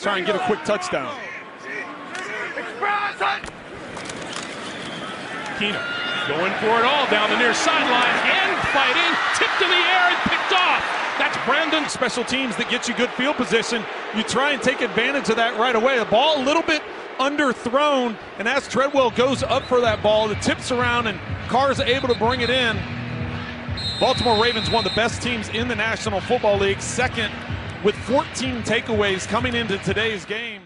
Try and get a quick touchdown. Keenum going for it all down the near sideline, and fighting, tipped in the air and picked off. That's Brandon. Special teams that get you good field position. You try and take advantage of that right away. The ball a little bit underthrown, and as Treadwell goes up for that ball, it tips around and Carr's able to bring it in. Baltimore Ravens, one of the best teams in the National Football League, second with 14 takeaways coming into today's game.